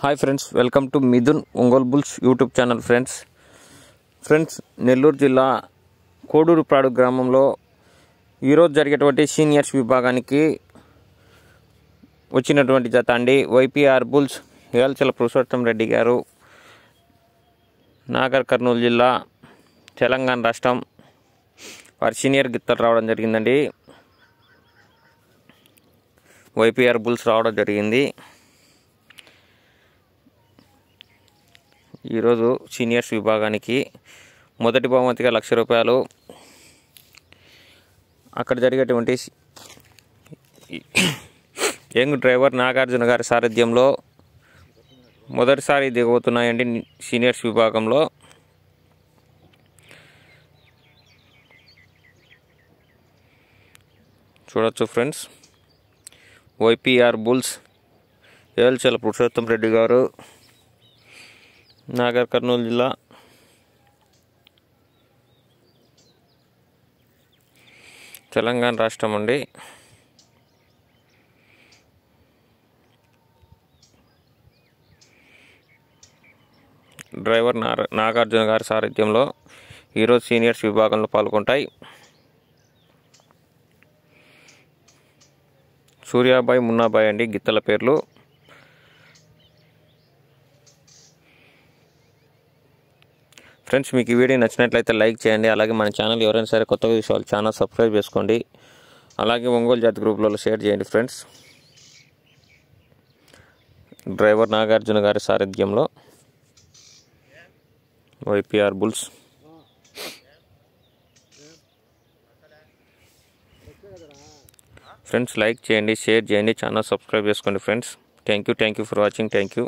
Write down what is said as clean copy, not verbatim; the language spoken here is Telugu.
Hi friends, welcome to Mithun Ongole bulls YouTube channel. Friends Nellore జిల్లా కోడూరుపాడు గ్రామంలో ఈరోజు జరిగేటువంటి సీనియర్స్ విభాగానికి వచ్చినటువంటి జత అండి. వైపీఆర్ బుల్స్ ఏల్చల పురుషోత్తం రెడ్డి గారు, నాగర్ కర్నూలు జిల్లా, తెలంగాణ రాష్ట్రం. వారి సీనియర్ గిత్తలు రావడం జరిగిందండి. వైపీఆర్ బుల్స్ రావడం జరిగింది. ఈరోజు సీనియర్స్ విభాగానికి మొదటి బహుమతిగా 1,00,000 రూపాయలు. అక్కడ జరిగేటువంటి యంగ్ డ్రైవర్ నాగార్జున గారి సారథ్యంలో మొదటిసారి దిగబోతున్నాయండి సీనియర్స్ విభాగంలో. చూడొచ్చు friends, Y P R bulls Elchala Purushottam Reddy garu, Nagar Kurnool జిల్లా, తెలంగాణ రాష్ట్రం అండి. డ్రైవర్ నాగార్జున గారి సారథ్యంలో ఈరోజు సీనియర్స్ విభాగంలో పాల్గొంటాయి. సూర్యాబాయ్, మున్నాబాయ్ అండి గిత్తల పేర్లు. ఫ్రెండ్స్, మీకు ఈ వీడియో నచ్చినట్లయితే లైక్ చేయండి. అలాగే మన ఛానల్ ఎవరైనా సరే కొత్తగా చూసే వాళ్ళు ఛానల్ సబ్స్క్రైబ్ చేసుకోండి. అలాగే ఒంగోలు జాతి గ్రూప్లలో షేర్ చేయండి. ఫ్రెండ్స్, డ్రైవర్ నాగార్జున గారి సారథ్యంలో వైపీఆర్ బుల్స్. ఫ్రెండ్స్, లైక్ చేయండి, షేర్ చేయండి, ఛానల్ సబ్స్క్రైబ్ చేసుకోండి. Friends, thank you for watching. Thank you.